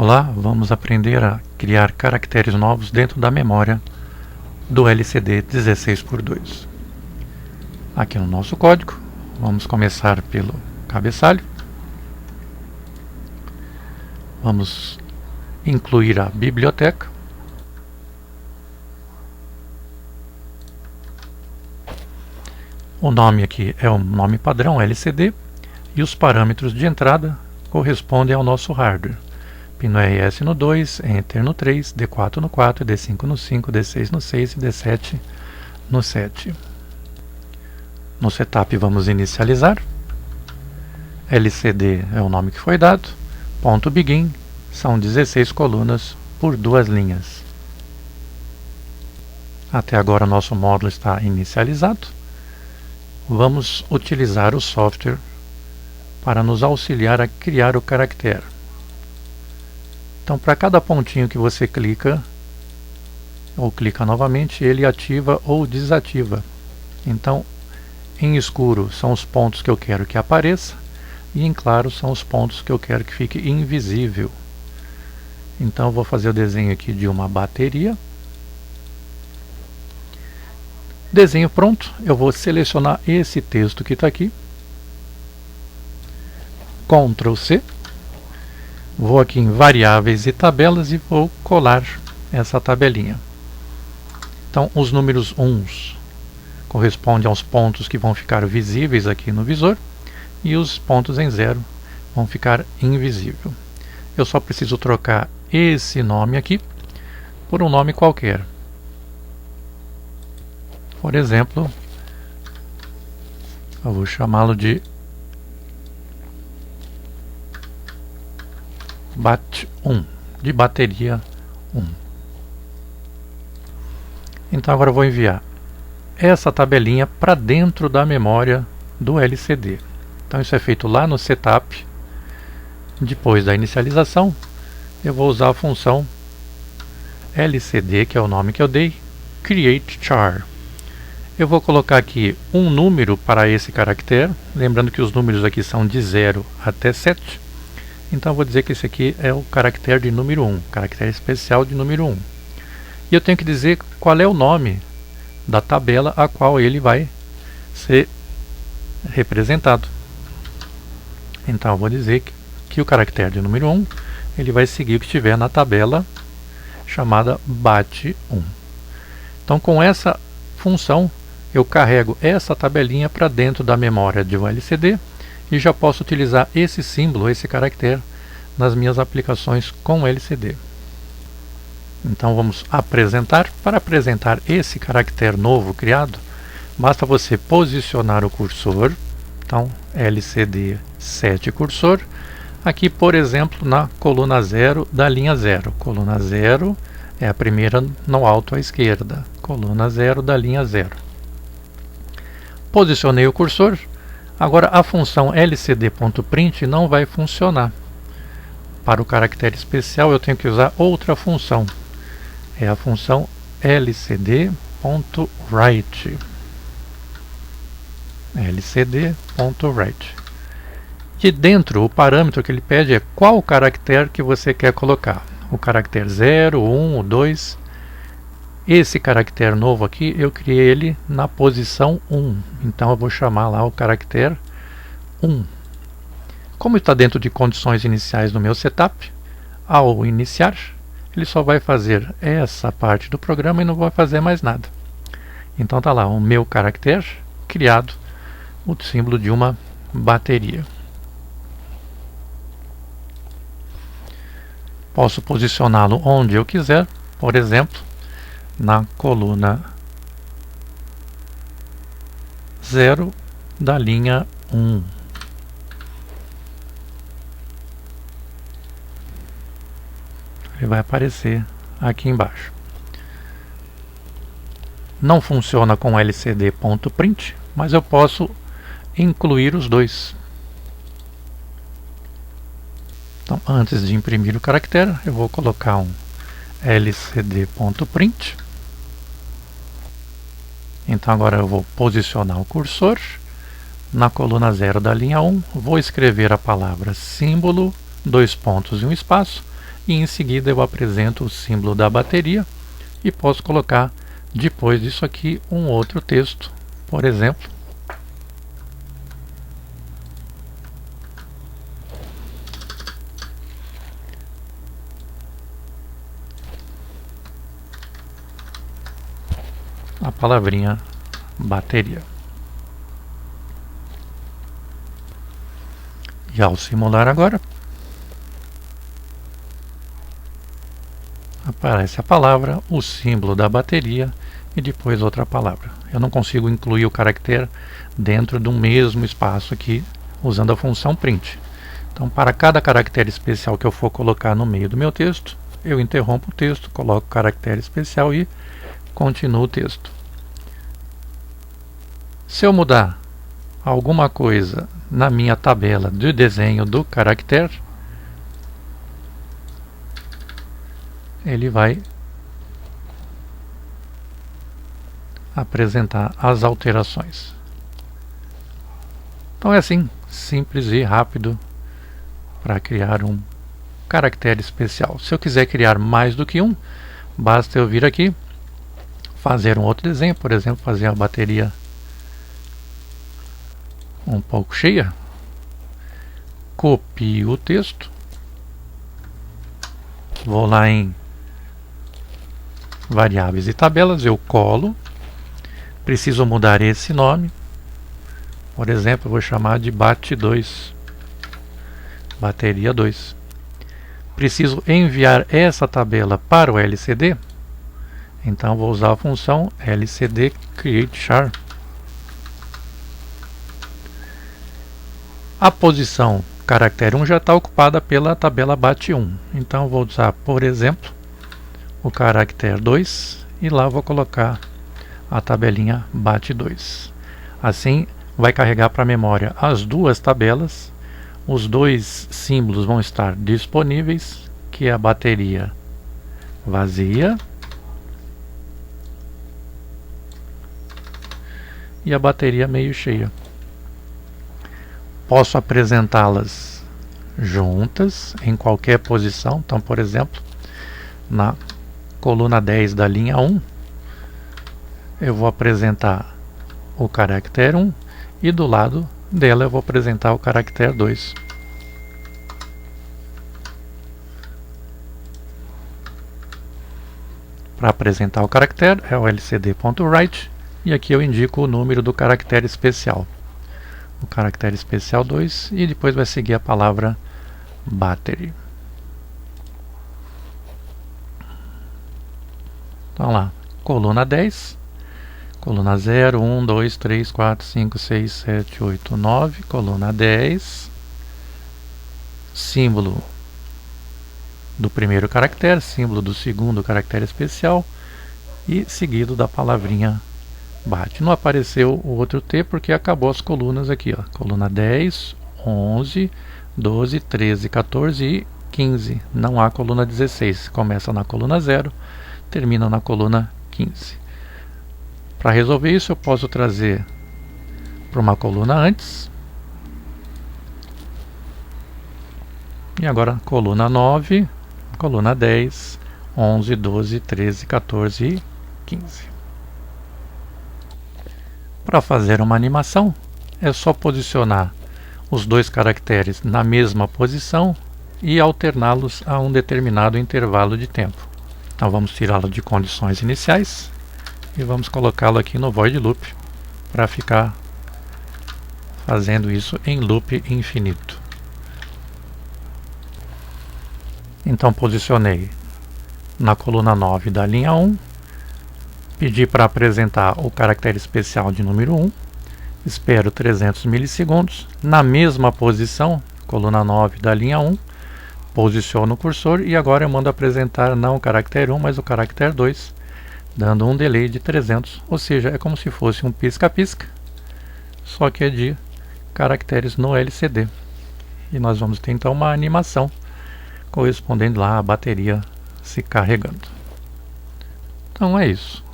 Olá, vamos aprender a criar caracteres novos dentro da memória do LCD 16x2. Aqui no nosso código, vamos começar pelo cabeçalho. Vamos incluir a biblioteca. O nome aqui é o nome padrão LCD e os parâmetros de entrada correspondem ao nosso hardware. Pino RS no 2, Enter no 3, D4 no 4, D5 no 5, D6 no 6 e D7 no 7. No setup vamos inicializar. LCD é o nome que foi dado. Ponto begin, são 16 colunas por 2 linhas. Até agora nosso módulo está inicializado. Vamos utilizar o software para nos auxiliar a criar o caractere. Então, para cada pontinho que você clica, ou clica novamente, ele ativa ou desativa. Então, em escuro são os pontos que eu quero que apareça, e em claro são os pontos que eu quero que fique invisível. Então, eu vou fazer o desenho aqui de uma bateria. Desenho pronto, eu vou selecionar esse texto que está aqui. Ctrl C. Vou aqui em variáveis e tabelas e vou colar essa tabelinha. Então, os números 1 correspondem aos pontos que vão ficar visíveis aqui no visor e os pontos em 0 vão ficar invisível. Eu só preciso trocar esse nome aqui por um nome qualquer. Por exemplo, eu vou chamá-lo de BAT1, de bateria 1. Então agora eu vou enviar essa tabelinha para dentro da memória do LCD. Então isso é feito lá no setup. Depois da inicialização, eu vou usar a função LCD, que é o nome que eu dei, createChar. Eu vou colocar aqui um número para esse caractere, lembrando que os números aqui são de 0 até 7. Então eu vou dizer que esse aqui é o caractere de número 1, caractere especial de número 1. E eu tenho que dizer qual é o nome da tabela a qual ele vai ser representado. Então eu vou dizer que o caractere de número 1 ele vai seguir o que estiver na tabela chamada BAT1. Então com essa função eu carrego essa tabelinha para dentro da memória de um LCD e já posso utilizar esse símbolo, esse caractere, nas minhas aplicações com LCD. Então vamos apresentar. Para apresentar esse caractere novo criado, basta você posicionar o cursor. Então, LCD 7 cursor. Aqui, por exemplo, na coluna 0 da linha 0. Coluna 0 é a primeira no alto à esquerda. Coluna 0 da linha 0. Posicionei o cursor. Agora a função lcd.print não vai funcionar. Para o caractere especial eu tenho que usar outra função. É a função lcd.write. lcd.write. E dentro o parâmetro que ele pede é qual caractere que você quer colocar. O caractere 0, 1, 2. Esse caractere novo aqui, eu criei ele na posição 1. Então eu vou chamar lá o caractere 1. Como está dentro de condições iniciais do meu setup, ao iniciar, ele só vai fazer essa parte do programa e não vai fazer mais nada. Então está lá o meu caractere criado, o símbolo de uma bateria. Posso posicioná-lo onde eu quiser, por exemplo, na coluna 0 da linha 1. Ele vai aparecer aqui embaixo. Não funciona com lcd.print, mas eu posso incluir os dois. Então, antes de imprimir o caractere, eu vou colocar um lcd.print. Então agora eu vou posicionar o cursor na coluna 0 da linha 1, vou escrever a palavra símbolo, 2 pontos e um espaço, e em seguida eu apresento o símbolo da bateria e posso colocar depois disso aqui um outro texto, por exemplo, a palavrinha bateria. E ao simular agora, aparece a palavra, o símbolo da bateria e depois outra palavra. Eu não consigo incluir o caractere dentro do mesmo espaço aqui usando a função print. Então, para cada caractere especial que eu for colocar no meio do meu texto, eu interrompo o texto, coloco o caractere especial e continuo o texto. Se eu mudar alguma coisa na minha tabela de desenho do caractere, ele vai apresentar as alterações. Então é assim, simples e rápido para criar um caractere especial. Se eu quiser criar mais do que um, basta eu vir aqui, fazer um outro desenho, por exemplo, fazer a bateria um pouco cheia, copio o texto, vou lá em variáveis e tabelas, eu colo, preciso mudar esse nome, por exemplo, eu vou chamar de BAT2, bateria 2. Preciso enviar essa tabela para o LCD, então vou usar a função LCD create char. A posição caractere 1 já está ocupada pela tabela BAT1, então vou usar, por exemplo, o caractere 2 e lá vou colocar a tabelinha BAT2. Assim vai carregar para a memória as duas tabelas, os dois símbolos vão estar disponíveis, que é a bateria vazia e a bateria meio cheia. Posso apresentá-las juntas em qualquer posição. Então, por exemplo, na coluna 10 da linha 1, eu vou apresentar o caractere 1 e do lado dela eu vou apresentar o caractere 2. Para apresentar o caractere é o lcd.write e aqui eu indico o número do caractere especial. O caractere especial 2 e depois vai seguir a palavra battery. Então lá, coluna 10, coluna 0, 1, 2, 3, 4, 5, 6, 7, 8, 9, coluna 10, símbolo do primeiro caractere, símbolo do segundo caractere especial e seguido da palavrinha BAT. Não apareceu o outro T porque acabou as colunas aqui, ó. Coluna 10, 11, 12, 13, 14 e 15. Não há coluna 16. Começa na coluna 0, termina na coluna 15. Para resolver isso eu posso trazer para uma coluna antes. E agora coluna 9, coluna 10, 11, 12, 13, 14 e 15. Para fazer uma animação, é só posicionar os dois caracteres na mesma posição e alterná-los a um determinado intervalo de tempo. Então vamos tirá-lo de condições iniciais e vamos colocá-lo aqui no void loop para ficar fazendo isso em loop infinito. Então posicionei na coluna 9 da linha 1, pedi para apresentar o caractere especial de número 1, espero 300 milissegundos, na mesma posição, coluna 9 da linha 1, posiciono o cursor e agora eu mando apresentar não o caractere 1, mas o caractere 2, dando um delay de 300, ou seja, é como se fosse um pisca-pisca, só que é de caracteres no LCD. E nós vamos ter então uma animação correspondendo lá à bateria se carregando. Então é isso.